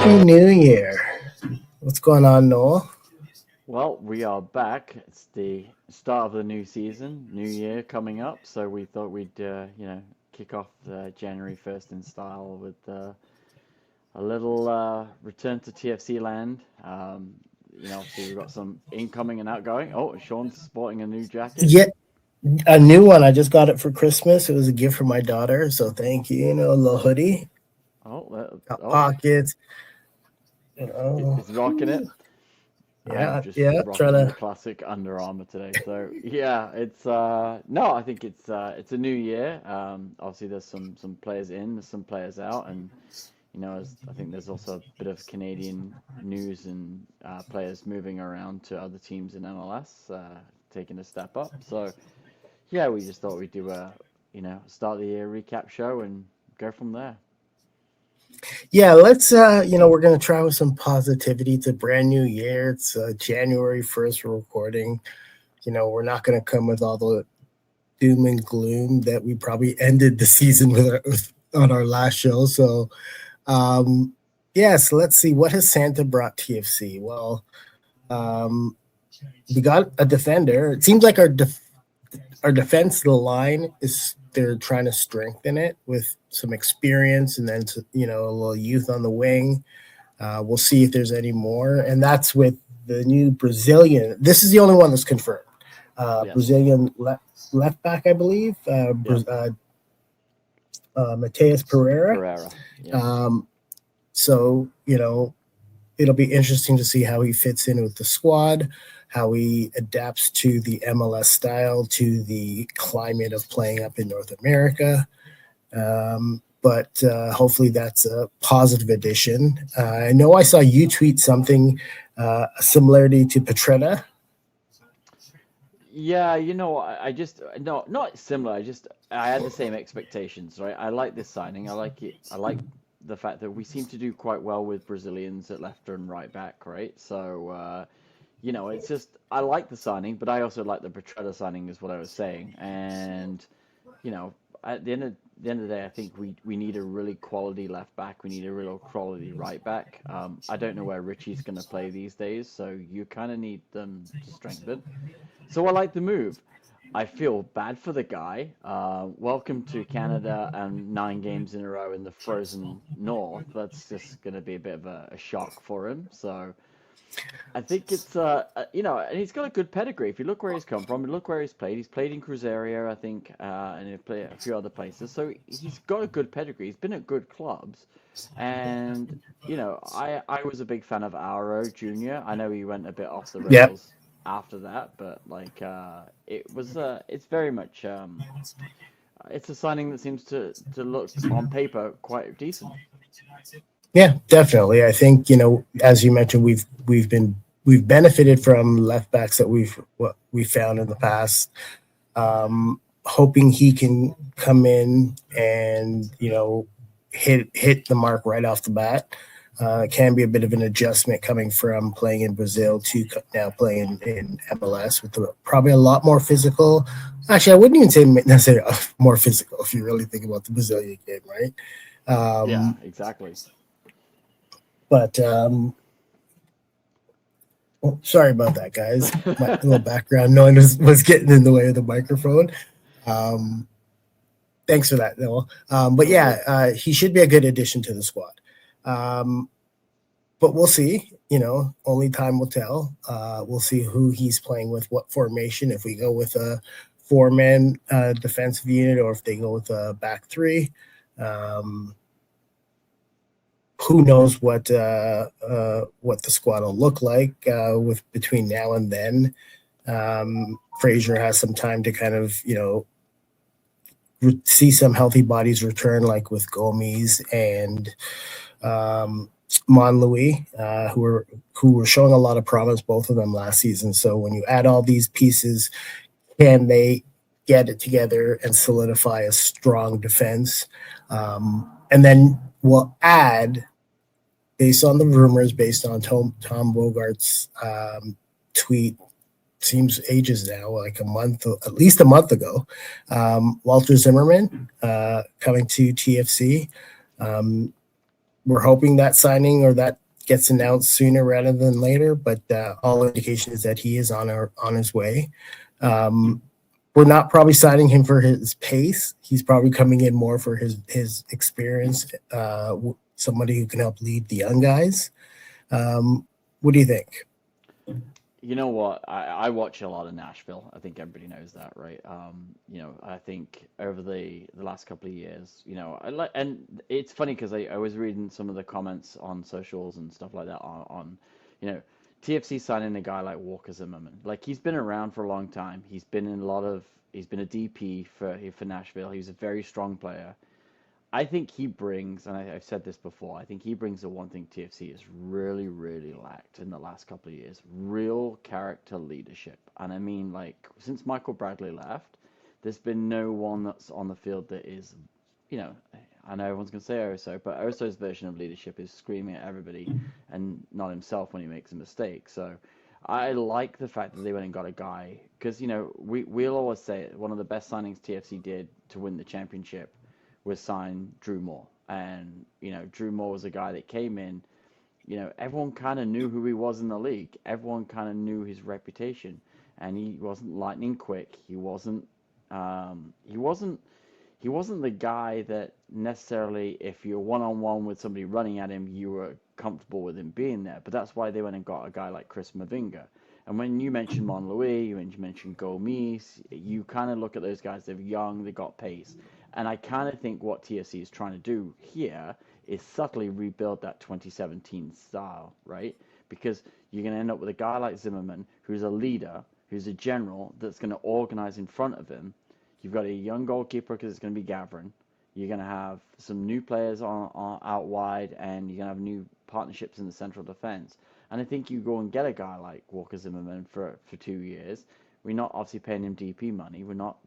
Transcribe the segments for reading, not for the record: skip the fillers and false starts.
Happy New Year. What's going on, Noel? Well, we are back. It's the start of the new season, new year coming up. So we thought we'd, kick off January 1st in style with a little return to TFC land. Obviously we've got some incoming and outgoing. Oh, Sean's sporting a new jacket. Yeah, a new one. I just got it for Christmas. It was a gift from my daughter, so thank you. A little hoodie, Oh, got pockets. You know, he's rocking it. I'm yeah, just yeah. Trying rocking the to. classic Under Armour today. So yeah, it's no, I think it's a new year. Obviously there's some players in, there's some players out, and I think there's also a bit of Canadian news and players moving around to other teams in MLS, taking a step up. So yeah, we just thought we'd do a start of the year recap show and go from there. Yeah, let's. We're gonna try with some positivity. It's a brand new year. It's January 1st. We're recording. We're not gonna come with all the doom and gloom that we probably ended the season with on our last show. So Um, yes, let's see. What has Santa brought TFC? Well, um, we got a defender. It seems like our defense, the line is they're trying to strengthen it with some experience and then a little youth on the wing. We'll see if there's any more, and that's with the new Brazilian. This is the only one that's confirmed. Yes. Brazilian left back, I believe. Yep. Mateus Pereira. Pereira. Yep. Um, so it'll be interesting to see how he fits in with the squad, how he adapts to the MLS style, to the climate of playing up in North America. But hopefully that's a positive addition. I know I saw you tweet something, a similarity to Petretta. Yeah, I just no, not similar. I had the same expectations, right? I like this signing. I like it. I like the fact that we seem to do quite well with Brazilians at left and right back, right? So it's just I like the signing, but I also like the Petretta signing, is what I was saying. And you know, at the end of the day, I think we need a really quality left back. We need a real quality right back. I don't know where Richie's going to play these days, so you kind of need them to strengthen. So I like the move. I feel bad for the guy. Welcome to Canada and 9 games in a row in the frozen north. That's just going to be a bit of a shock for him. So I think it's and he's got a good pedigree. If you look where he's come from, and look where he's played. He's played in Cruzeiro, I think, and he's played a few other places. So he's got a good pedigree. He's been at good clubs, and I was a big fan of Auro Junior. I know he went a bit off the Yep. rails after that, but it's very much it's a signing that seems to look on paper quite decent. Yeah, definitely. I think as you mentioned, we've benefited from left backs that we found in the past. Hoping he can come in and hit the mark right off the bat. It can be a bit of an adjustment coming from playing in Brazil to now playing in MLS with probably a lot more physical. Actually, I wouldn't even say necessarily more physical if you really think about the Brazilian game, right? Yeah, Um, exactly. but oh, sorry about that, guys. My little background noise was getting in the way of the microphone. Um, Thanks for that, Noel. But All yeah, good. he should be a good addition to the squad. Um, but we'll see. Only time will tell. We'll see who he's playing with, what formation. If we go with a four-man defensive unit, or if they go with a back three. Um, who knows what the squad will look like with between now and then. Frazier has some time to kind of see some healthy bodies return, like with Gomes and Monlouis, who were showing a lot of promise, both of them last season. So when you add all these pieces, can they get it together and solidify a strong defense? And then we'll add, based on the rumors, based on Tom Bogart's tweet, seems ages now, like at least a month ago. Walter Zimmerman coming to TFC. Um, we're hoping that signing or that gets announced sooner rather than later. But all indication is that he is on his way. Um, we're not probably signing him for his pace. He's probably coming in more for his experience. Somebody who can help lead the young guys. What do you think? You know what? I watch a lot of Nashville. I think everybody knows that, right? I think over the last couple of years, I like, and it's funny because I was reading some of the comments on socials and stuff like that on you know, TFC signing a guy like Walker Zimmerman. Like he's been around for a long time. He's been a DP for Nashville. He's a very strong player. I think he brings, and I've said this before, I think he brings the one thing TFC has really, really lacked in the last couple of years, real character leadership. And I mean, like, since Michael Bradley left, there's been no one that's on the field that is, you know, I know everyone's going to say Oso, but Oso's version of leadership is screaming at everybody and not himself when he makes a mistake. So I like the fact that they went and got a guy, because, we'll always say it, one of the best signings TFC did to win the championship was sign Drew Moore. And, Drew Moore was a guy that came in, everyone kind of knew who he was in the league. Everyone kind of knew his reputation. And he wasn't lightning quick. He wasn't the guy that necessarily, if you're one on one with somebody running at him, you were comfortable with him being there. But that's why they went and got a guy like Chris Mavinga. And when you mentioned Monlouis, when you mentioned Gomes, you kind of look at those guys, they're young, they got pace. And I kind of think what TSC is trying to do here is subtly rebuild that 2017 style, right? Because you're going to end up with a guy like Zimmerman, who's a leader, who's a general, that's going to organize in front of him. You've got a young goalkeeper because it's going to be Gavrin. You're going to have some new players on out wide, and you're going to have new partnerships in the central defense. And I think you go and get a guy like Walker Zimmerman for 2 years. We're not obviously paying him DP money. We're not,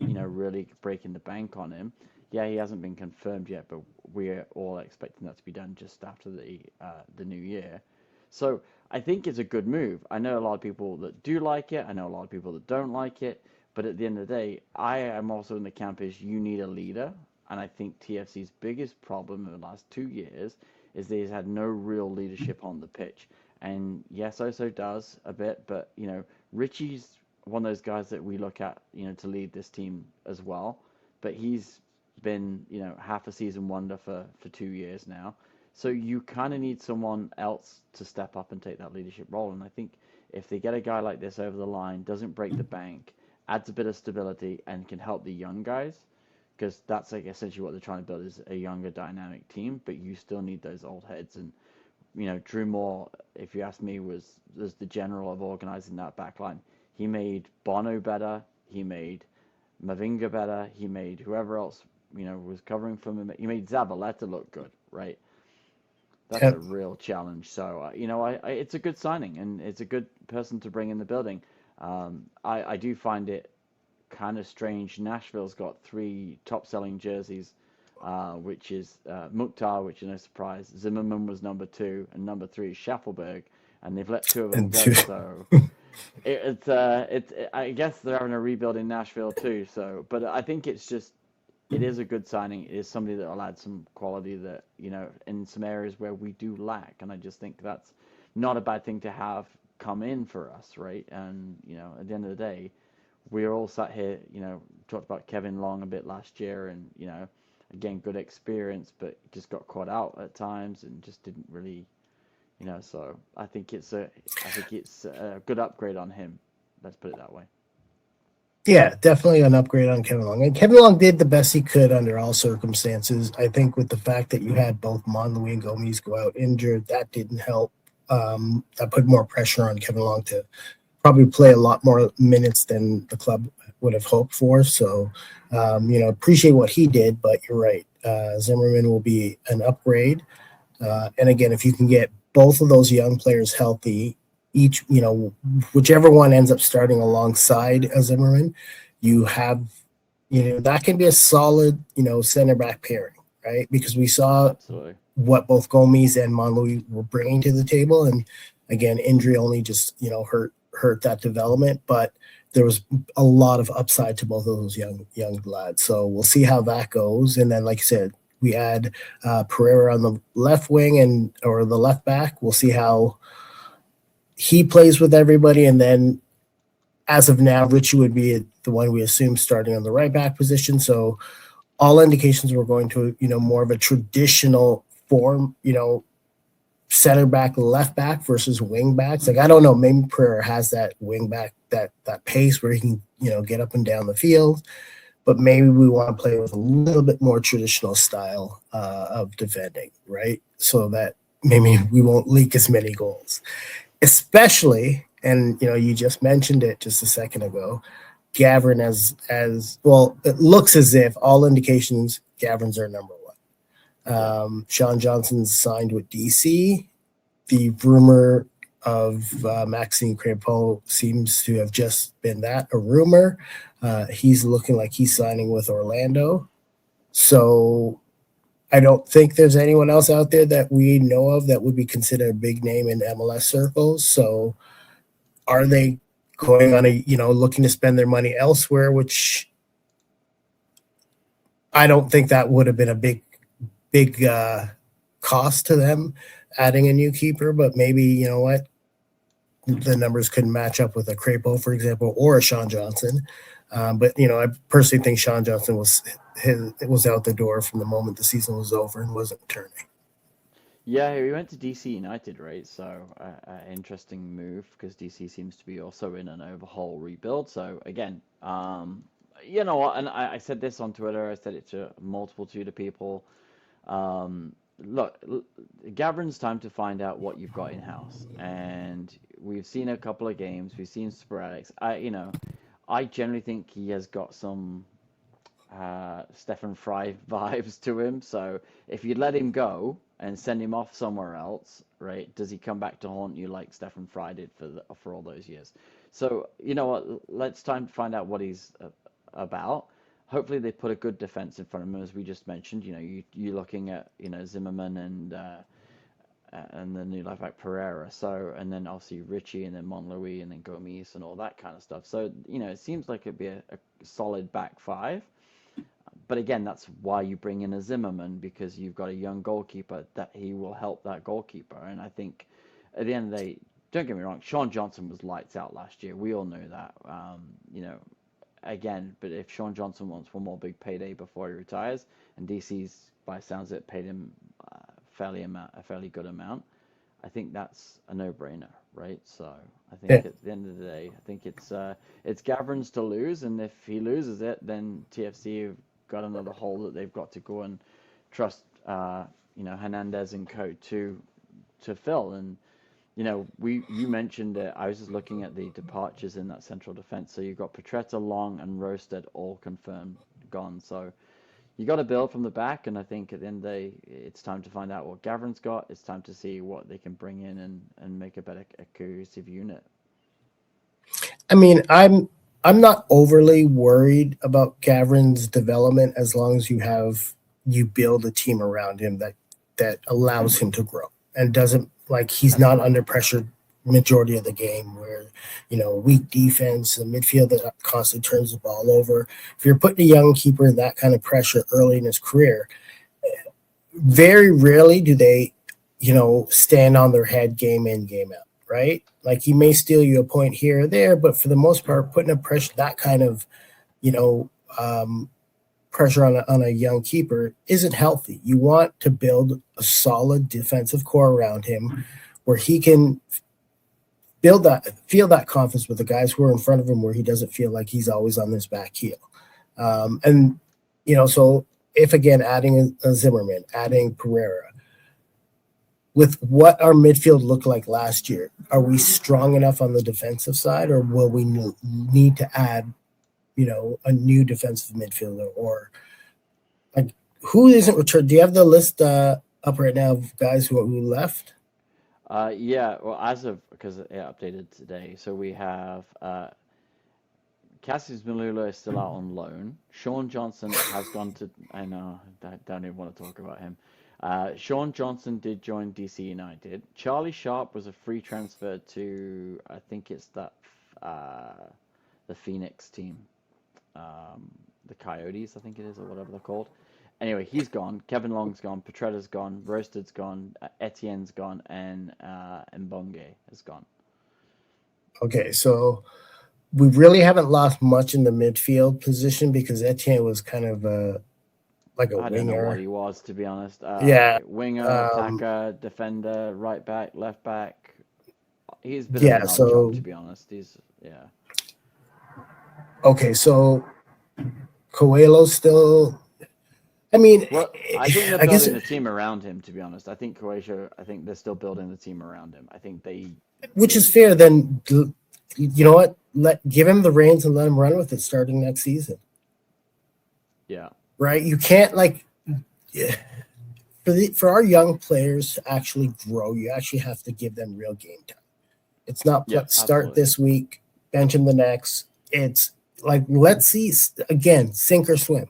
really breaking the bank on him. Yeah, he hasn't been confirmed yet, but we're all expecting that to be done just after the new year. So I think it's a good move. I know a lot of people that do like it. I know a lot of people that don't like it. But at the end of the day, I am also in the camp is you need a leader. And I think TFC's biggest problem in the last 2 years is that he's had no real leadership on the pitch. And yes, Oso does a bit, but Richie's one of those guys that we look at, to lead this team as well. But he's been, half a season wonder for 2 years now. So you kind of need someone else to step up and take that leadership role. And I think if they get a guy like this over the line, doesn't break the bank, adds a bit of stability, and can help the young guys, because that's like essentially what they're trying to build is a younger dynamic team, but you still need those old heads. And Drew Moore, if you ask me, was the general of organizing that back line. He made Bono better. He made Mavinga better. He made whoever else, was covering for him. He made Zabaleta look good, right? That's Yeah. a real challenge. So, it's a good signing, and it's a good person to bring in the building. I do find it kind of strange. Nashville's got three top-selling jerseys, which is Mukhtar, which is no surprise. Zimmerman was number two, and number three is Schaffelberg, and they've let two of them And go. So I guess they're having a rebuild in Nashville too. So, but I think it is a good signing. It is somebody that will add some quality that in some areas where we do lack, and I just think that's not a bad thing to have come in for us, right? And at the end of the day, we're all sat here, talked about Kevin Long a bit last year, and again, good experience, but just got caught out at times and just didn't really, So I think it's a good upgrade on him. Let's put it that way. Yeah, definitely an upgrade on Kevin Long. And Kevin Long did the best he could under all circumstances. I think with the fact that you had both Monlouis and Gomes go out injured, that didn't help. That put more pressure on Kevin Long to probably play a lot more minutes than the club would have hoped for. So, appreciate what he did, but you're right. Zimmerman will be an upgrade. And again, if you can get both of those young players healthy, each, whichever one ends up starting alongside Zimmerman, you have, that can be a solid, center back pairing, right? Because we saw Absolutely. what both Gomes and Monlouis were bringing to the table. And again, injury only just, hurt that development, but there was a lot of upside to both of those young lads. So we'll see how that goes. And then, like you said, we add Pereira on the left wing and or the left back. We'll see how he plays with everybody, and then as of now, Richie would be the one we assume starting on the right back position. So all indications we're going to more of a traditional form, center back, left back versus wing backs. Like I don't know, maybe Pereira has that wing back that pace where he can get up and down the field, but maybe we want to play with a little bit more traditional style of defending, right? So that maybe we won't leak as many goals, especially. And you just mentioned it just a second ago. Gavin as well. It looks as if all indications Gavin's our number one. Yeah. Sean Johnson's signed with DC. The rumor of Maxime Crepeau seems to have just been that, a rumor. He's looking like he's signing with Orlando. So I don't think there's anyone else out there that we know of that would be considered a big name in MLS circles. So are they going on looking to spend their money elsewhere, which I don't think that would have been a big cost to them adding a new keeper, but maybe what, the numbers couldn't match up with a Crapo, for example, or a Sean Johnson. But I personally think Sean Johnson was out the door from the moment the season was over and wasn't returning. Yeah, he went to DC United, right? So, interesting move because DC seems to be also in an overhaul rebuild. So again, you know what? And I said this on Twitter. I said it to multiple Twitter people. Look, Gavrin's time to find out what you've got in house, and we've seen a couple of games. We've seen sporadics. I generally think he has got some Stefan Fry vibes to him. So if you let him go and send him off somewhere else, right? Does he come back to haunt you like Stefan Fry did for all those years? So you know what? Let's time to find out what he's about. Hopefully they put a good defense in front of him, as we just mentioned. You're looking at Zimmerman and the new left back Pereira. So and then obviously Richie and then Monlouis and then Gomes and all that kind of stuff. So it seems like it'd be a solid back five. But again, that's why you bring in a Zimmerman, because you've got a young goalkeeper that he will help that goalkeeper. And I think at the end of the day, don't get me wrong, Sean Johnson was lights out last year. We all know that. Again, but if Sean Johnson wants one more big payday before he retires, and DC's by sounds of it paid him a fairly good amount, I think that's a no-brainer, right? So I think at the end of the day, I think it's Gavrin's to lose, and if he loses it, then TFC have got another hole that they've got to go and trust, Hernandez and co to fill. And you mentioned it. I was just looking at the departures in that central defense. So you've got Petretta, Long, and Roasted all confirmed gone. So you got to build from the back, and I think at the end of the day, it's time to find out what Gavrin's got. It's time to see what they can bring in and make a better, a cohesive unit. I mean, I'm not overly worried about Gavrin's development as long as you build a team around him that allows him to grow and doesn't he's not under pressure majority of the game where weak defense, the midfield that constantly turns the ball over. If you're putting a young keeper in that kind of pressure early in his career, very rarely do they stand on their head game in game out, right? Like he may steal you a point here or there, but for the most part, putting a pressure that kind of pressure on a young keeper isn't healthy. You want to build a solid defensive core around him where he can feel that confidence with the guys who are in front of him, where he doesn't feel like he's always on his back heel. And so if again adding a Zimmerman, adding Pereira, with what our midfield looked like last year, are we strong enough on the defensive side, or will we need to add a new defensive midfielder, or who isn't returned? Do you have the list up right now of guys who left? Yeah, well, because it updated today, so we have Cassius Malula is still out on loan. Sean Johnson has gone to. I know, I don't even want to talk about him. Sean Johnson did join DC United. Charlie Sharp was a free transfer to, I think it's the Phoenix team, the Coyotes, I think it is, or whatever they're called. Anyway, he's gone. Kevin Long's gone. Petrella's gone. Roasted's gone. Etienne's gone, and Mbonge has gone. Okay, so we really haven't lost much in the midfield position because Etienne was kind of like a I don't know what winger. he was, to be honest. Yeah, Winger, um, attacker, defender, right back, left back. He's a bit of yeah. an odd job, So to be honest. He's yeah. okay, so Coelho still. I mean, Well, I think they're I guess building the team around him, to be honest. I think Croatia, I think they're still building the team around him. I think which is fair. Then you know what? Give him the reins and let him run with it starting next season. yeah. Right? You can't like for our young players to actually grow. You actually have to give them real game time. It's not Yeah, start absolutely. this week, bench him the next. It's like let's see again, sink or swim.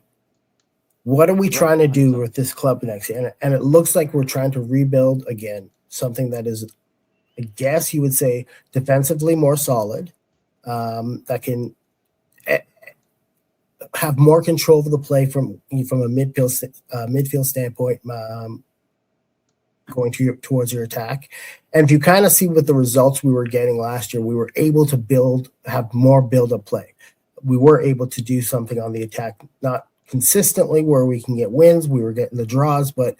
What are we Yep, trying to do 100%. with this club next year? And it looks like we're trying to rebuild again something that is, I guess you would say, defensively more solid, that can have more control of the play from a midfield standpoint, going towards your attack. And if you kind of see what the results we were getting last year, we were able to have more build up play. We were able to do something on the attack, not consistently where we can get wins. We were getting the draws, but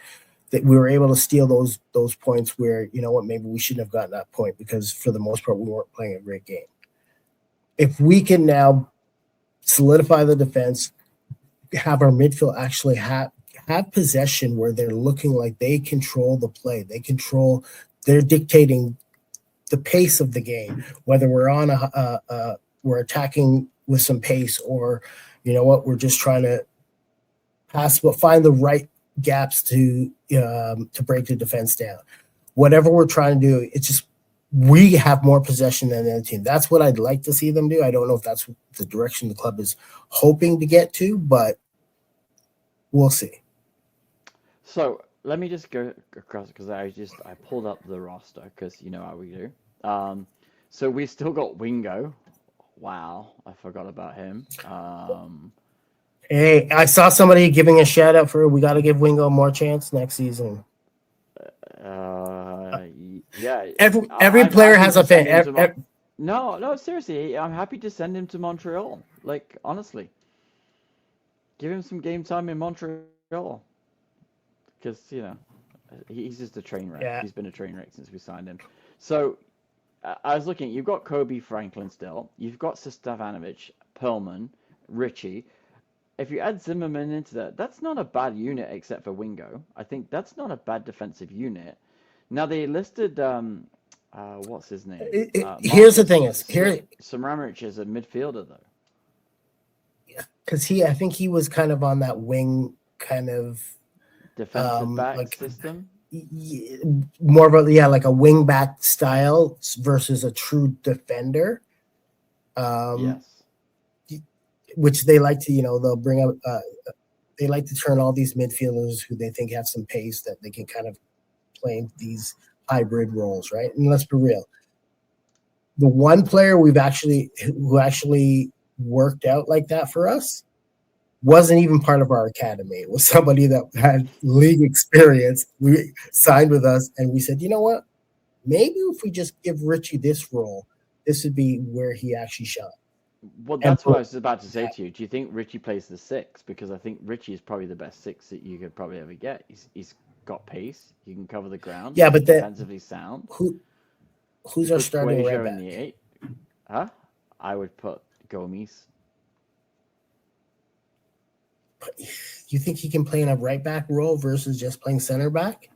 that we were able to steal those points where, you know what, maybe we shouldn't have gotten that point because for the most part we weren't playing a great game. If we can now solidify the defense, have our midfield actually have possession where they're looking like they control the play, they're dictating the pace of the game, whether we're on we're attacking with some pace, or you know what, we're just trying to pass, but find the right gaps to break the defense down. Whatever we're trying to do, it's just we have more possession than the other team. That's what I'd like to see them do. I don't know if that's the direction the club is hoping to get to, but we'll see. So let me just go across because I pulled up the roster because you know how we do. So we still got Wingo. Wow, I forgot about him. Hey, I saw somebody giving a shout out for we got to give Wingo more chance next season. Uh, yeah, Every I'm player happy has to a send him fan. to no, no, seriously, I'm happy to send him to Montreal. Like, honestly, give him some game time in Montreal because, you know, he's just a train wreck. Yeah, He's been a train wreck since we signed him. So, I was looking, you've got Kobe Franklin still, you've got Stefanovic, Perlman, Richie. If you add Zimmerman into that, that's not a bad unit except for Wingo. I think that's not a bad defensive unit. Now they listed what's his name? here's the thing is here Samramich as a midfielder though. because I think he was kind of on that wing kind of Defensive back like system. more of a like a wing back style versus a true defender. Um, Yes. which they like to, they'll bring up. They like to turn all these midfielders who they think have some pace that they can kind of play these hybrid roles, right? And let's be real. The one player who actually worked out like that for us wasn't even part of our academy. It was somebody that had league experience. We signed with us, and we said, you know what? Maybe if we just give Richie this role, this would be where he actually shone. Well, And that's what I was about to say to you. Do you think Richie plays the six? Because I think Richie is probably the best six that you could probably ever get. He's got pace. He can cover the ground. yeah, He's but that defensively sound. You who's our put starting right Quasia in back? the eight. Huh? I would put Gomes. You think he can play in a right back role versus just playing center back? It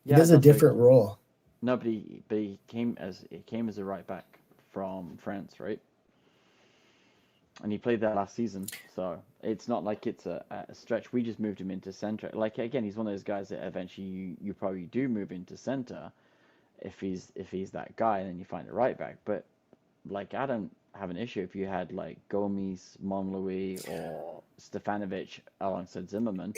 Yeah, is a that's what. different role. No, but he came as a right back from France, right? And he played that last season, so it's not like it's a stretch. We just moved him into center. Like again, he's one of those guys that eventually you probably do move into center if he's that guy, and then you find a right back. But like I don't have an issue if you had like Gomes, Monlouis, or Stefanovic alongside Zimmerman.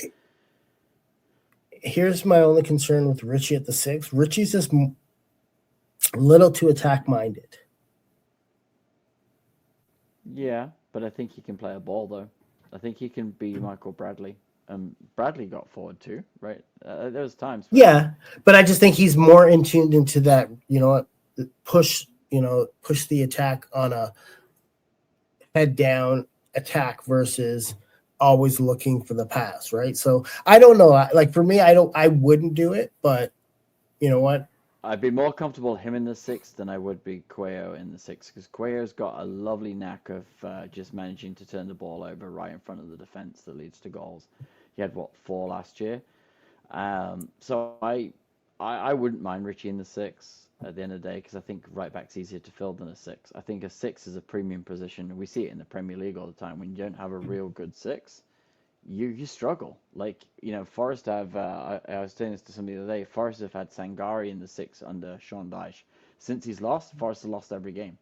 Here's my only concern with Richie at the six. Richie's just a little too attack minded. Yeah, but I think he can play a ball though. I think he can be Michael Bradley. Bradley got forward too, right? There was times where Yeah, but I just think he's more in tuned into that. Push. Push the attack on a head down attack versus always looking for the pass, right? So I don't know. Like for me, I wouldn't do it, but you know what? I'd be more comfortable him in the six than I would be Cuello in the six because Cuello's got a lovely knack of just managing to turn the ball over right in front of the defense that leads to goals. He had what, four last year. So I wouldn't mind Richie in the six at the end of the day because I think right back's easier to fill than a six. I think a six is a premium position. We see it in the Premier League all the time. When you don't have a real good six, you struggle. Like, Forest have. I was saying this to somebody the other day. Forest have had Sangari in the six under Sean Dyche. Since he's lost, Forest has lost every game,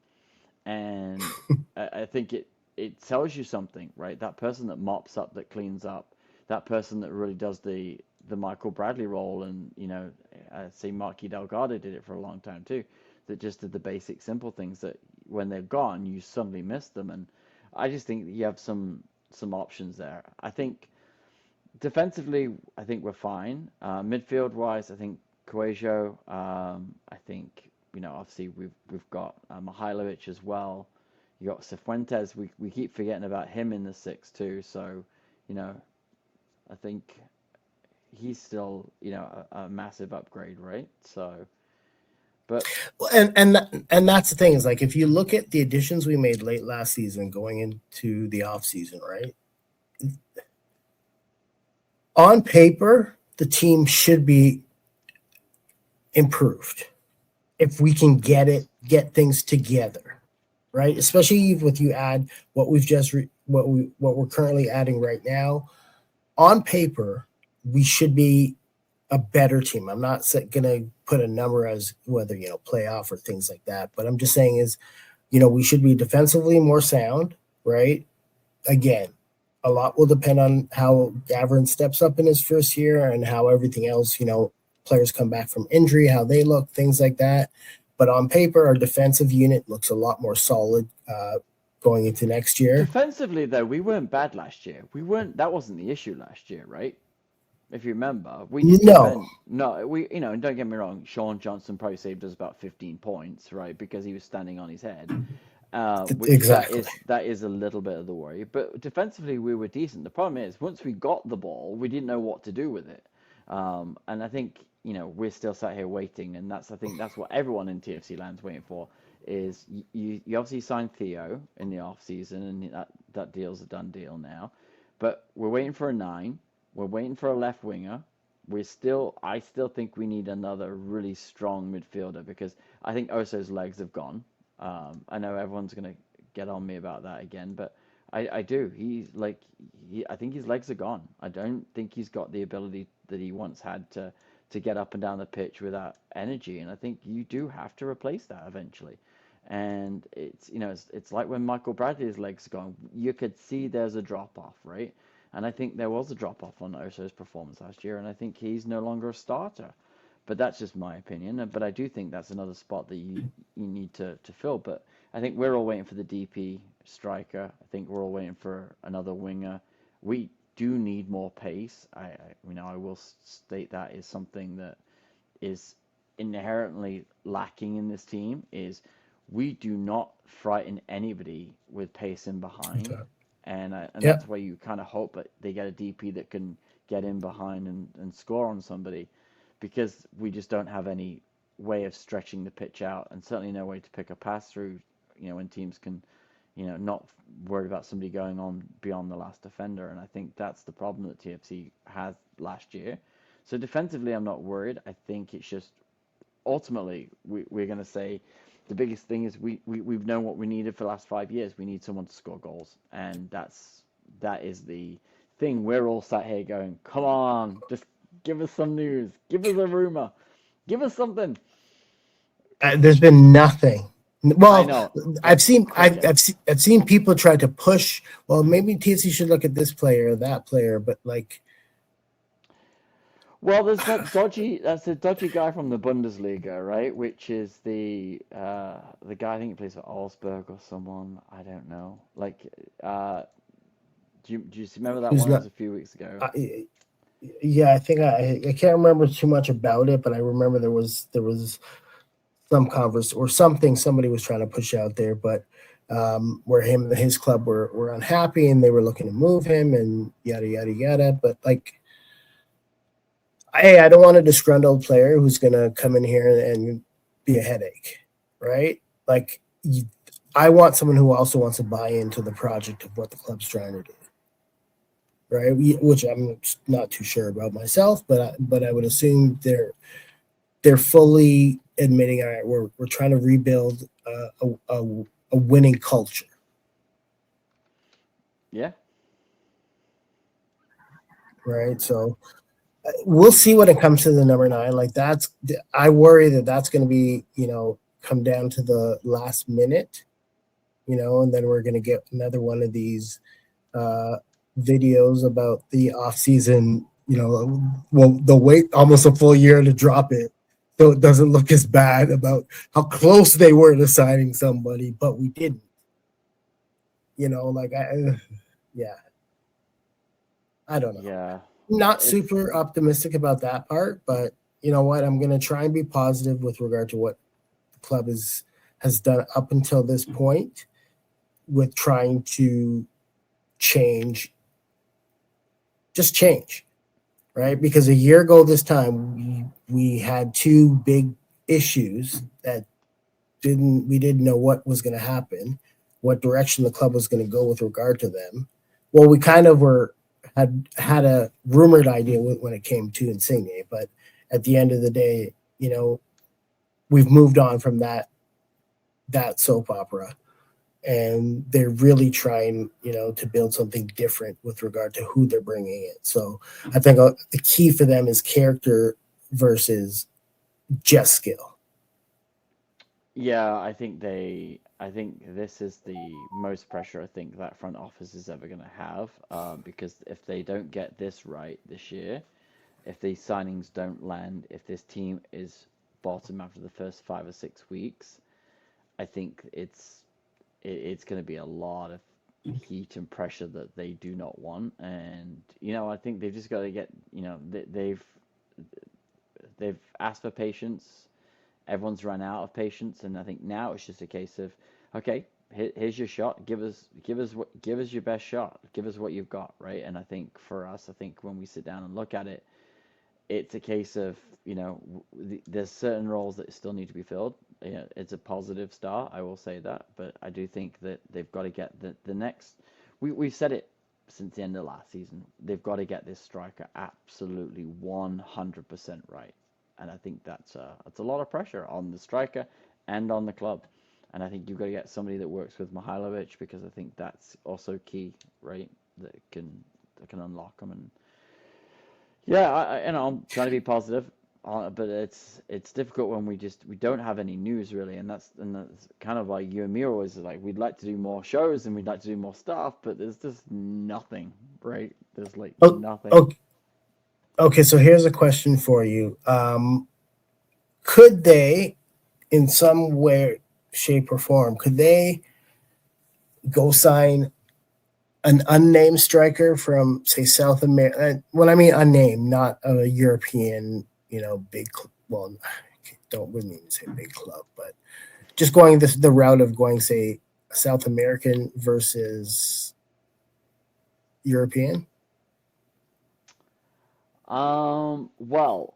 and I think it tells you something, right? That person that mops up, that cleans up, that person that really does the Michael Bradley role, and I say Marky Delgado did it for a long time too, that just did the basic simple things that when they're gone, you suddenly miss them, and I just think that you have some options there. I think defensively, I think we're fine. Midfield wise, I think Coelho. I think obviously we've got Mihailovic as well. You got Cifuentes. We keep forgetting about him in the six too. So, you know, I think he's still a massive upgrade, right? So, but Well, and that's the thing is like if you look at the additions we made late last season going into the off season, right? On paper, the team should be improved if we can yes, get things together, right? Especially with you add what we've just what we're currently adding right now. On paper, we should be a better team. I'm not going to put a number as whether playoff or things like that, but I'm just saying is we should be defensively more sound, right? Again, a lot will depend on how Gavin steps up in his first year and how everything else, players come back from injury, how they look, things like that. But on paper, our defensive unit looks a lot more solid going into next year. defensively though, we weren't bad last year. We weren't. That wasn't the issue last year, right? If you remember, we didn't No, defend. No, and don't get me wrong, Sean Johnson probably saved us about 15 points, right? Because he was standing on his head, which exactly. that is a little bit of the worry. But defensively, we were decent. The problem is, once we got the ball, we didn't know what to do with it. And I think, we're still sat here waiting, and I think that's what everyone in TFC land's waiting for. Is you obviously signed Theo in the off season, and that deal's a done deal now. But we're waiting for a nine. We're waiting for a left winger. I still think we need another really strong midfielder because I think Oso's legs have gone. I know everyone's gonna get on me about that again, but I do. I think his legs are gone. I don't think he's got the ability that he once had to get up and down the pitch with that energy, and I think you do have to replace that eventually. And it's like when Michael Bradley's legs are gone, you could see there's a drop off, right? And I think there was a drop off on Oso's performance last year, and I think he's no longer a starter. But that's just my opinion. But I do think that's another spot that you need to fill. But I think we're all waiting for the DP striker. I think we're all waiting for another winger. We do need more pace. I will state that is something that is inherently lacking in this team. Is we do not frighten anybody with pace in behind, and Yeah. that's why you kind of hope that they get a DP that can get in behind and score on somebody, because we just don't have any way of stretching the pitch out, and certainly no way to pick a pass through. When teams can, not worry about somebody going on beyond the last defender, and I think that's the problem that TFC has last year. So defensively, I'm not worried. I think it's just ultimately we're going to say the biggest thing is we've known what we needed for the last 5 years. We need someone to score goals, and that is the thing. We're all sat here going, "Come on, just give us some news, give us a rumor, give us something." Because There's been nothing. I Well, know I've it's seen crickets. I've seen people try to push. Well, maybe TSC should look at this player or that player, but like, Well, there's that's a dodgy guy from the Bundesliga, right? Which is the guy I think he plays for Augsburg or someone. I don't know. Like, uh, Do you remember that who's one? It was not. a few weeks ago. I, yeah, I think I can't remember too much about it, but I remember there was some converse or something somebody was trying to push out there, but where him and his club were unhappy and they were looking to move him and yada yada yada. But like, hey, I don't want a disgruntled player who's gonna come in here and be a headache, right? Like, I want someone who also wants to buy into the project of what the club's trying to do, right? Which I'm not too sure about myself, but I would assume they're fully admitting, all right, we're trying to rebuild a winning culture, Yeah, right? So we'll see when it comes to the number nine. Like, I worry that that's going to be, come down to the last minute, and then we're going to get another one of these uh, videos about the off season. Well, they'll wait almost a full year to drop it, so it doesn't look as bad about how close they were to signing somebody, but we didn't. Like, yeah, I don't know. yeah. Not It's super optimistic about that part, but you know what? I'm going to try and be positive with regard to what the club has done up until this point with trying to change, just change, right? Because a year ago this time, we had two big issues that we didn't know what was going to happen, what direction the club was going to go with regard to them. Well, we kind of had a rumored idea when it came to Insigne, but at the end of the day, we've moved on from that soap opera, and they're really trying, to build something different with regard to who they're bringing in. So I think the key for them is character versus just skill. Yeah, I think this is the most pressure I think that front office is ever going to have, because if they don't get this right this year, if these signings don't land, if this team is bottom after the first 5 or 6 weeks, I think it's going to be a lot of heat and pressure that they do not want. And I think they've just got to get, they've asked for patience. Everyone's run out of patience, and I think now it's just a case of, okay, here's your shot. Give us your best shot. Give us what you've got, right? And I think for us, I think when we sit down and look at it, it's a case of, there's certain roles that still need to be filled. It's a positive start, I will say that, but I do think that they've got to get the next. We've said it since the end of last season. They've got to get this striker absolutely 100% right, and I think that's a lot of pressure on the striker and on the club. And I think you've got to get somebody that works with Mihailovic, because I think that's also key, right? That can unlock them. And yeah, I'm trying to be positive, but it's difficult when we don't have any news really, and that's kind of like you and me are always like, we'd like to do more shows and we'd like to do more stuff, but there's just nothing, right? There's like Oh, nothing. oh, okay. So here's a question for you. Could they, in some way, shape, or form, could they go sign an unnamed striker from, say, South America? When I mean unnamed, not a European, big. Well, wouldn't even say big club, but just going the route of going, say, South American versus European. Well,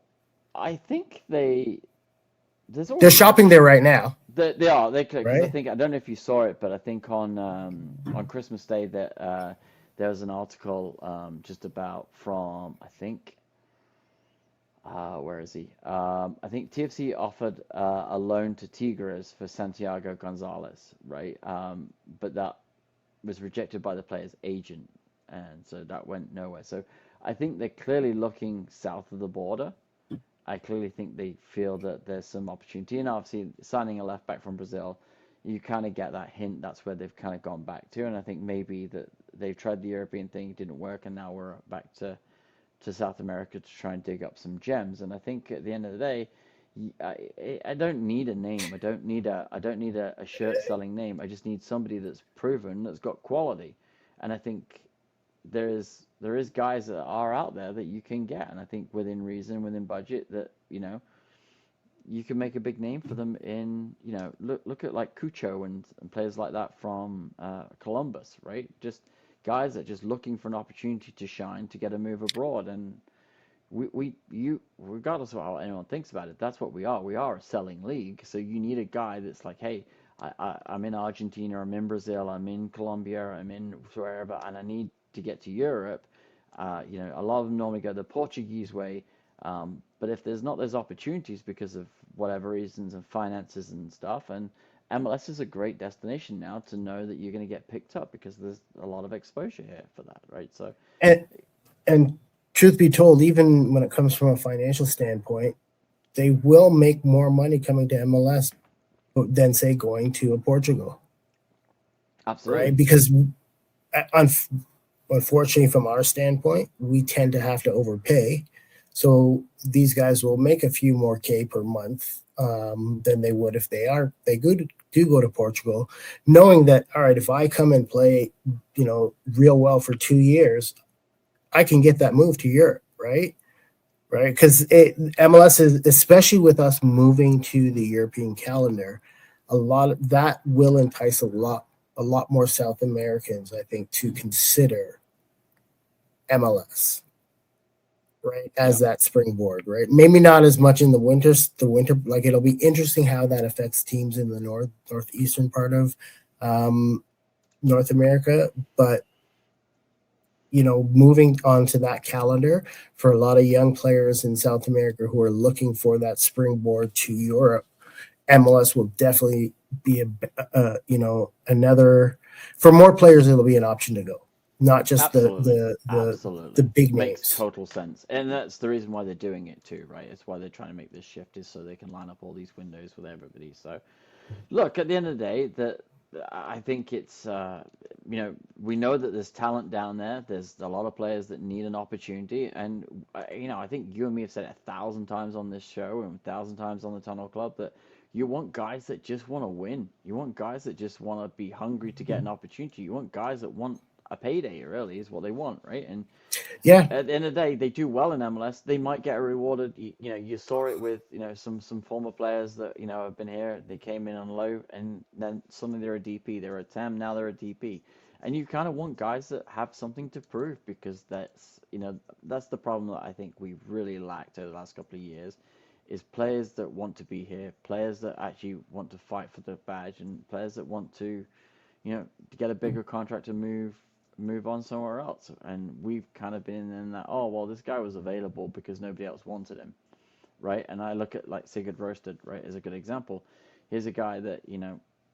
I think there's They're already shopping there right now, they are they because I right? think I don't know if you saw it, but I think on Christmas Day that there was an article just about from I think where is he? I think TFC offered a loan to Tigres for Santiago Gonzalez, right? But that was rejected by the player's agent, and so that went nowhere. So I think they're clearly looking south of the border. I clearly think they feel that there's some opportunity, and obviously signing a left back from Brazil, you kind of get that hint that's where they've kind of gone back to, and I think maybe that they've tried the European thing, it didn't work, and now we're back to South America to try and dig up some gems. And I think at the end of the day, I don't need a name. I don't need a shirt selling name. I just need somebody that's proven, that's got quality. And I think there is guys that are out there that you can get, and I think within reason, within budget, that you can make a big name for them in, look at like Cucho and players like that from Columbus, right? Just guys that just looking for an opportunity to shine, to get a move abroad. And you, regardless of how anyone thinks about it, that's what we are. We are a selling league. So you need a guy that's like, hey, I'm in Argentina, I'm in Brazil, I'm in Colombia, I'm in wherever, and I need to get to Europe. A lot of them normally go the Portuguese way. But if there's not those opportunities because of whatever reasons and finances and stuff, and MLS is a great destination now to know that you're going to get picked up because there's a lot of exposure here for that, right? So, and truth be told, even when it comes from a financial standpoint, they will make more money coming to MLS than say going to a Portugal, absolutely. right? Because unfortunately, from our standpoint, we tend to have to overpay. So these guys will make a few more K per month than they would if they do go to Portugal, knowing that, all right, if I come and play, real well for 2 years, I can get that move to Europe, right? Right, because MLS is, especially with us moving to the European calendar, a lot of that will entice a lot more South Americans, I think, to consider MLS, right, as Yeah, that springboard, right? Maybe not as much in the winter. Like it'll be interesting how that affects teams in the northeastern part of North America, but moving on to that calendar for a lot of young players in South America who are looking for that springboard to Europe, MLS will definitely be another, for more players. It'll be an option to go, not just the absolutely. the the the Absolutely. big Makes names. total sense. And that's the reason why they're doing it too, right? It's why they're trying to make this shift is so they can line up all these windows with everybody. So, look, at the end of the day, that I think it's we know that there's talent down there. There's a lot of players that need an opportunity, and I think you and me have said it 1,000 times on this show and 1,000 times on the Tunnel Club that you want guys that just want to win. You want guys that just want to be hungry to get an opportunity. You want guys that want a payday. Really, is what they want, right? And Yeah, at the end of the day, they do well in MLS. They might get rewarded. You saw it with some former players that have been here. They came in on low, and then suddenly they're a DP. They're a TAM. Now they're a DP. And you kind of want guys that have something to prove because that's the problem that I think we've really lacked over the last couple of years, is players that want to be here, players that actually want to fight for the badge, and players that want to get a bigger contract to move on somewhere else. And we've kind of been in that, oh, well, this guy was available because nobody else wanted him, right? And I look at like Sigurd Roasted, right, as a good example. Here's a guy that,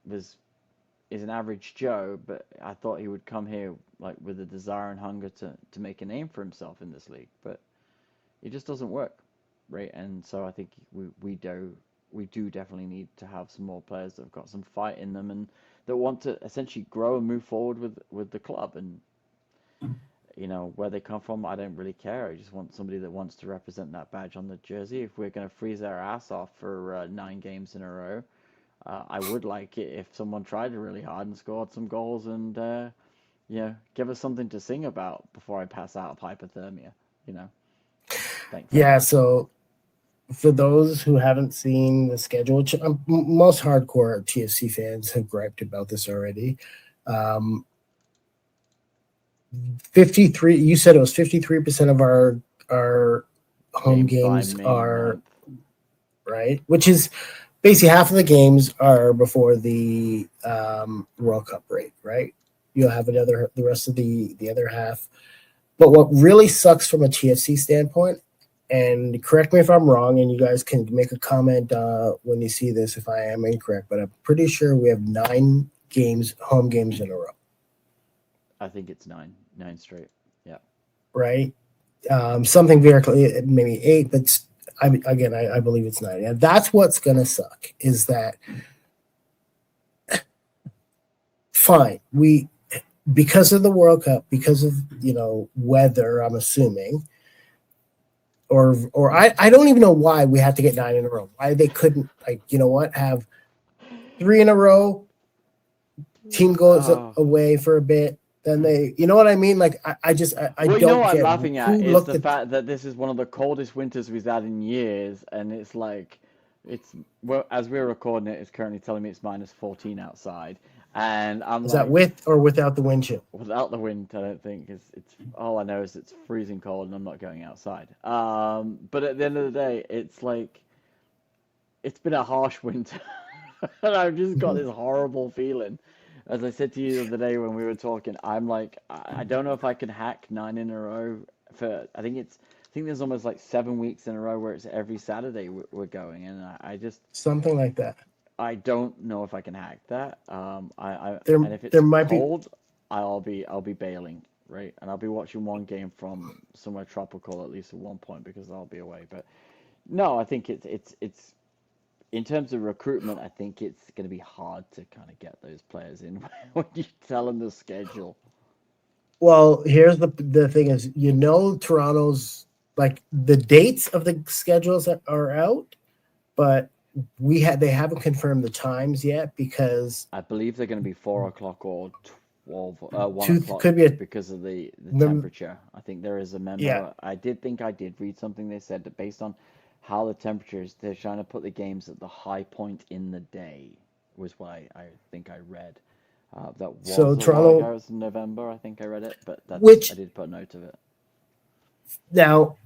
was is an average Joe, but I thought he would come here like with a desire and hunger to make a name for himself in this league, but it just doesn't work, right? And so I think we do definitely need to have some more players that have got some fight in them and that want to essentially grow and move forward with the club. And where they come from, I don't really care. I just want somebody that wants to represent that badge on the jersey. If we're going to freeze our ass off for 9 games in a row, I would like it if someone tried really hard and scored some goals and give us something to sing about before I pass out of hypothermia. You know, thanks. yeah. So for those who haven't seen the schedule, which most hardcore TFC fans have griped about this already. 53. You said it was 53% of our home Games by games May are 9th. right, which is basically half of the games are before the World Cup break, right? You'll have the rest of the other half. But what really sucks from a TFC standpoint, and correct me if I'm wrong, and you guys can make a comment when you see this if I am incorrect, but I'm pretty sure we have 9 home games in a row, I think it's nine straight. Yeah. right? Something very maybe 8, but I believe it's 9. And that's what's gonna suck is that fine, because of the World Cup, because of weather, I'm assuming, or I don't even know why we had to get 9 in a row. Why they couldn't have 3 in a row, team goes Oh, away for a bit, then they, you know what I mean? Like I Well, you know don't what I'm get laughing who at is looked the at. fact that this is one of the coldest winters we've had in years, and it's like, it's well, as we're recording it, it's currently telling me it's -14 outside, and I'm Is that like, with or without the wind chill? without the wind, I don't think it's all I know is it's freezing cold, and I'm not going outside. But at the end of the day, it's like it's been a harsh winter, and I've just got this horrible feeling. As I said to you the other day when we were talking, I'm like, I don't know if I can hack 9 in a row for, I think there's almost like 7 weeks in a row where it's every Saturday we're going, and I just, Something like that. I don't know if I can hack that. There And if there it's might be cold, I'll be bailing, right? And I'll be watching one game from somewhere tropical at least at one point because I'll be away. But no, I think it's in terms of recruitment, I think it's going to be hard to kind of get those players in when you tell them the schedule. well, here's the thing is, Toronto's like the dates of the schedules that are out, but they haven't confirmed the times yet because I believe they're going to be 4 o'clock or 1 two o'clock could be a because of the remember, temperature. I think there is a yeah, memo. I did think I did read something. They said that based on how the temperature is, they're trying to put the games at the high point in the day, was what I think I read. That so was a while ago. Toronto, It was in November, I think I read it, but I which did put a note of it. now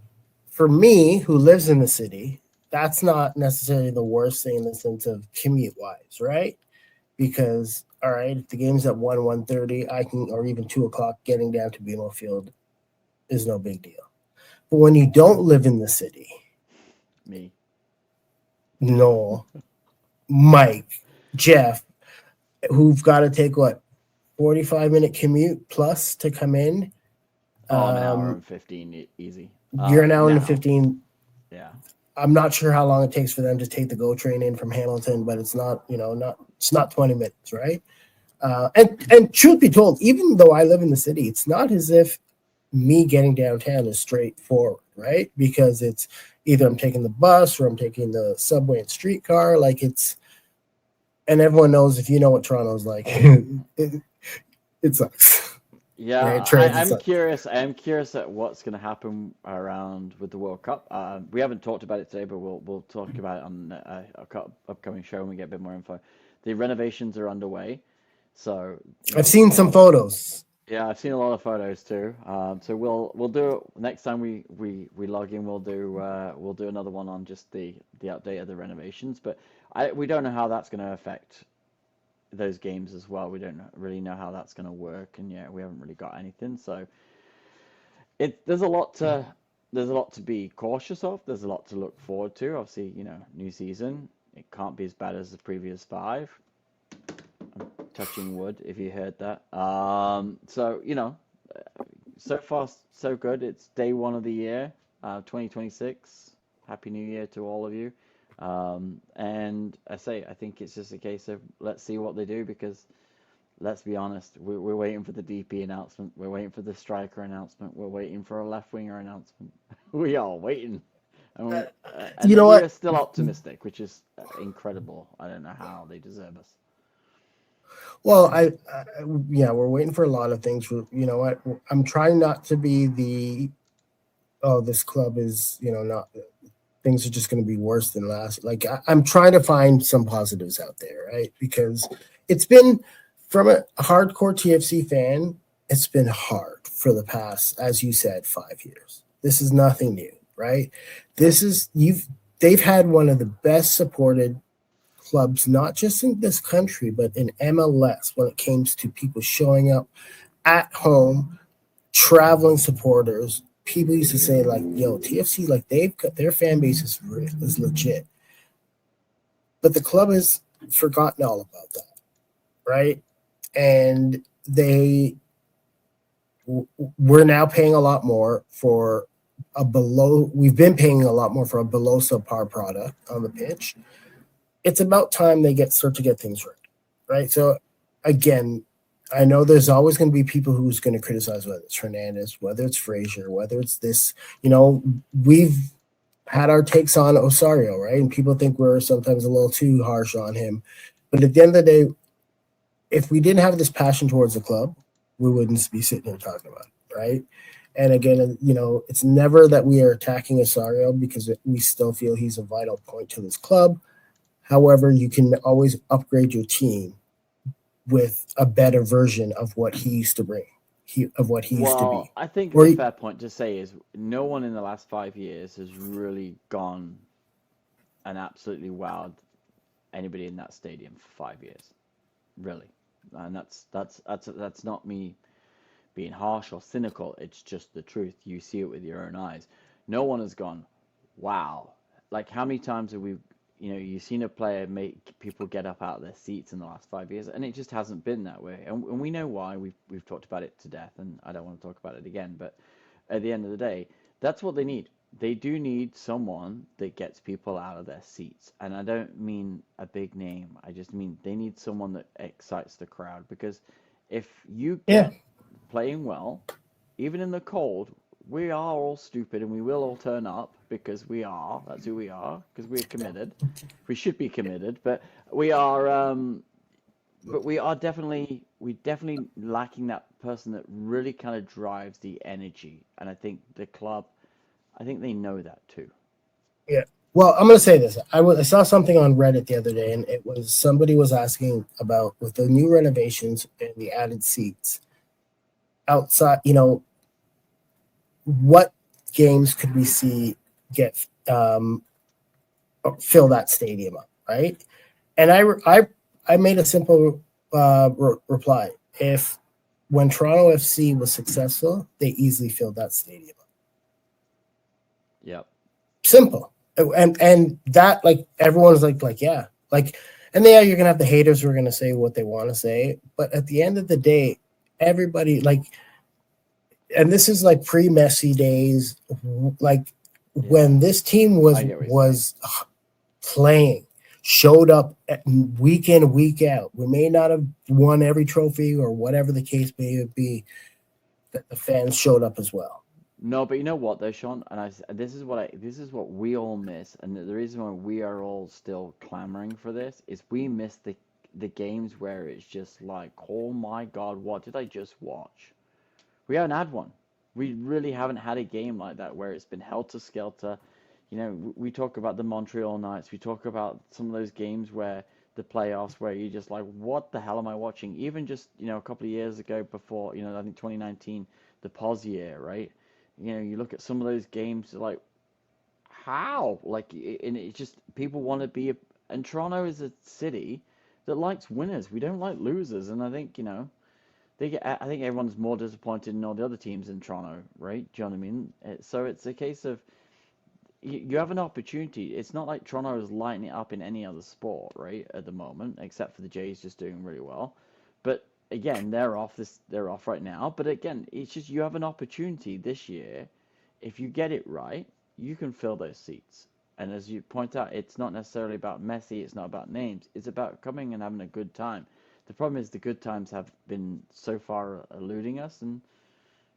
for me who lives in the city, that's not necessarily the worst thing in the sense of commute wise, right? Because all right, if the game's at 1:30, I can, or even 2 o'clock, getting down to BMO Field is no big deal. But when you don't live in the city, Me. Noel, Mike, Jeff, who've got to take what 45-minute commute plus to come in. Oh, an hour Um, and 15 easy. you're an hour and Now, 15. yeah. I'm not sure how long it takes for them to take the GO train in from Hamilton, but it's not, it's not 20 minutes, right? And truth be told, even though I live in the city, it's not as if me getting downtown is straightforward, right? Because it's either I'm taking the bus or I'm taking the subway and streetcar. Like and everyone knows, if you know what Toronto's like, it sucks. Yeah, Right? Transit I'm sucks. curious. I'm curious at what's going to happen around with the World Cup. We haven't talked about it today, but we'll talk about it on upcoming show when we get a bit more info. The renovations are underway, so I've seen some photos. yeah, I've seen a lot of photos too. So we'll do it next time we log in. We'll do another one on just the update of the renovations. But we don't know how that's going to affect those games as well. We don't really know how that's going to work, and yeah, we haven't really got anything. So there's a lot to be cautious of. There's a lot to look forward to. Obviously, new season. It can't be as bad as the previous five. I'm touching wood if you heard that. So so far so good. It's day one of the year, 2026. Happy New Year to all of you. And I think it's just a case of let's see what they do because let's be honest, we're waiting for the DP announcement. We're waiting for the striker announcement. We're waiting for a left winger announcement. We are waiting. You And know we are what? still optimistic, which is incredible. I don't know how they deserve us. Well, yeah, we're waiting for a lot of things. You know what? I'm trying not to be this club is, not, things are just going to be worse than last. Like I'm trying to find some positives out there, right? Because it's been, from a hardcore TFC fan, it's been hard for the past, as you said, 5 years. This is nothing new, right? This is they've had one of the best supported clubs, not just in this country, but in MLS when it comes to people showing up at home, traveling supporters. People used to say like, "Yo, TFC, like they've got their fan base is legit," but the club has forgotten all about that, right? And we're now paying a lot more for a below. We've been paying a lot more for a below subpar product on the pitch. It's about time they start to get things right, right? So again, I know there's always going to be people who's going to criticize, whether it's Hernandez, whether it's Frazier, whether it's this. We've had our takes on Osario, right? And people think we're sometimes a little too harsh on him. But at the end of the day, if we didn't have this passion towards the club, we wouldn't be sitting here talking about it, right? And again, it's never that we are attacking Osorio because we still feel he's a vital point to this club. However, you can always upgrade your team with a better version of what he used to bring, of what he used to Well, be. I think Or the fair point to say is no one in the last 5 years has really gone and absolutely wowed anybody in that stadium for 5 years, really. And that's not me being harsh or cynical. It's just the truth. You see it with your own eyes. No one has gone, wow. Like how many times have we, you've seen a player make people get up out of their seats in the last 5 years, and it just hasn't been that way. And we know why. We've talked about it to death, and I don't want to talk about it again. But at the end of the day, that's what they need. They do need someone that gets people out of their seats. And I don't mean a big name. I just mean they need someone that excites the crowd. Because if you yeah, get playing well, even in the cold, we are all stupid and we will all turn up because we are. That's who we are because we're committed. We should be committed, but we are. But we definitely lacking that person that really kind of drives the energy. And I think the club, I think they know that too. yeah. Well, I'm going to say this. I saw something on Reddit the other day, and it was somebody was asking about with the new renovations and the added seats outside. What games could we see get fill that stadium up, right? And I made a simple reply. If when Toronto FC was successful, they easily filled that stadium up. Yep. Simple. And that, like, everyone's like yeah, like, and yeah, you're gonna have the haters who are gonna say what they want to say, but at the end of the day, everybody, like, and this is like pre-Messi days, like Yeah. when this team I get what you're saying. was playing, showed up week in, week out. We may not have won every trophy or whatever the case may be, that the fans showed up as well. No, but you know what though, Sean, and this is what we all miss, and the reason why we are all still clamoring for this is we miss the games where it's just like, oh my God, what did I just watch? We haven't had one. We really haven't had a game like that where it's been helter skelter. We talk about the Montreal Knights. We talk about some of those games where the playoffs where you're just like, what the hell am I watching? Even just, a couple of years ago before, I think 2019, the pause year, right? You look at some of those games like, how? Like, and it's just people want to be, and Toronto is a city that likes winners. We don't like losers. And I think, I think everyone's more disappointed in all the other teams in Toronto, right? Do you know what I mean? So it's a case of you have an opportunity. It's not like Toronto is lighting it up in any other sport, right? At the moment, except for the Jays just doing really well. But again, they're off right now. But again, it's just you have an opportunity this year. If you get it right, you can fill those seats. And as you point out, it's not necessarily about Messi. It's not about names. It's about coming and having a good time. The problem is the good times have been so far eluding us, and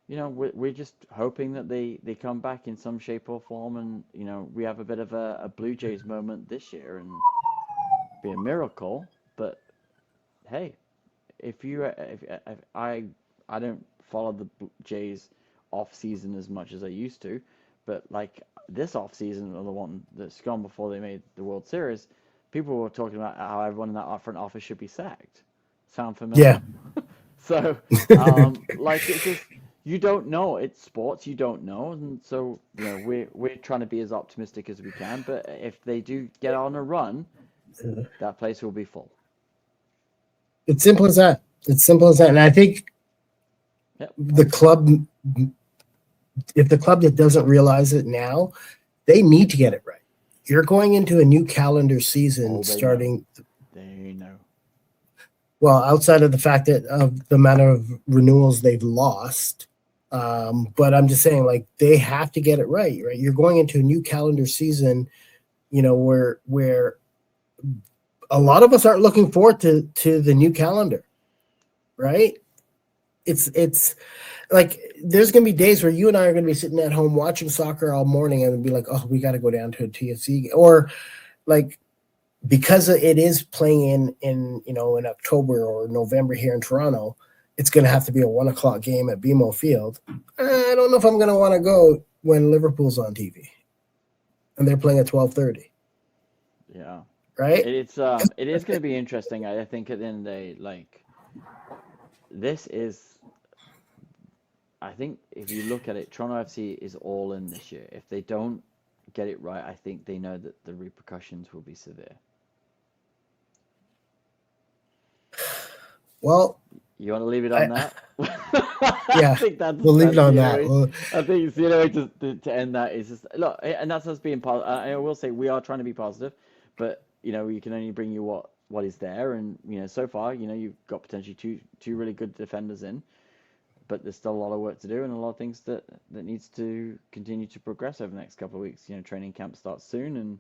we're just hoping that they come back in some shape or form, and we have a bit of a Blue Jays moment this year, and be a miracle. But hey, if I don't follow the Jays off season as much as I used to, but like this off season or the one that's gone before they made the World Series, people were talking about how everyone in that front office should be sacked. Sound familiar? Yeah. So, like it's just you don't know. It's sports, you don't know, and so we're trying to be as optimistic as we can. But if they do get on a run, that place will be full. It's simple as that. It's simple as that. And I think Yep. the club, if the club that doesn't realize it now, they need to get it right. You're going into a new calendar season Oh, they know. starting. They know. Well, outside of the fact that of the amount of renewals they've lost, but I'm just saying, like, they have to get it right. Right, you're going into a new calendar season, where a lot of us aren't looking forward to the new calendar. Right, it's like there's going to be days where you and I are going to be sitting at home watching soccer all morning and be like, oh, we got to go down to a TFC, or like, because it is playing in October or November here in Toronto, it's going to have to be a 1 o'clock game at BMO Field. I don't know if I'm going to want to go when Liverpool's on TV and they're playing at 12:30. Yeah. Right? It is going to be interesting. I think at the end of the day, like this is, I think if you look at it, Toronto FC is all in this year. If they don't get it right, I think they know that the repercussions will be severe. Well, you want to leave it on that? Yeah, I think we'll leave it on that. I think it's the only way to end that is just look, and that's us being positive. I will say we are trying to be positive, but you can only bring you what is there, and so far you've got potentially two really good defenders in, but there's still a lot of work to do and a lot of things that needs to continue to progress over the next couple of weeks. Training camp starts soon, and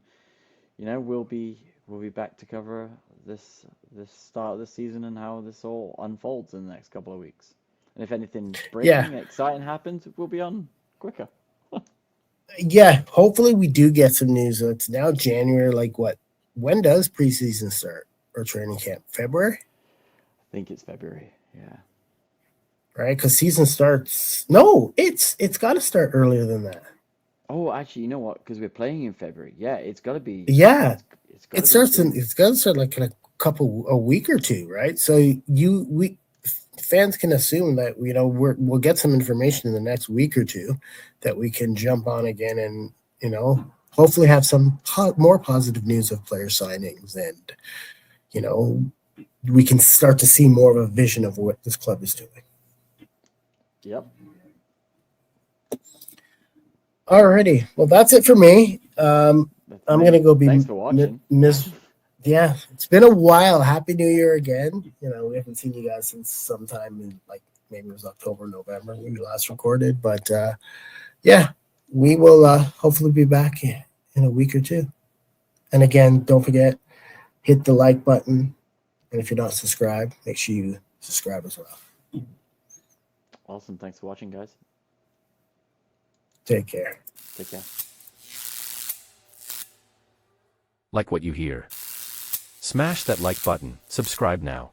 we'll be back to cover this start of the season and how this all unfolds in the next couple of weeks. And if anything breaking, exciting happens, we'll be on quicker. Yeah, hopefully we do get some news. It's now January. Like what? When does preseason start or training camp? February? I think it's February. Yeah. Right, because season starts. No, it's got to start earlier than that. Oh, actually, you know what? Because we're playing in February. Yeah, it's got to be. Yeah, it starts in. It's got to start like in a week or two, right? So fans can assume that we'll get some information in the next week or two that we can jump on again and hopefully have some more positive news of player signings, and we can start to see more of a vision of what this club is doing. Yep. Alrighty, well that's it for me. I'm gonna go be. Thanks for watching. Yeah, it's been a while. Happy New Year again. We haven't seen you guys since sometime in maybe it was October, November when we last recorded. But yeah, we will hopefully be back in a week or two. And again, don't forget, hit the like button. And if you're not subscribed, make sure you subscribe as well. Awesome. Thanks for watching, guys. Take care. Take care. Like what you hear? Smash that like button, subscribe now.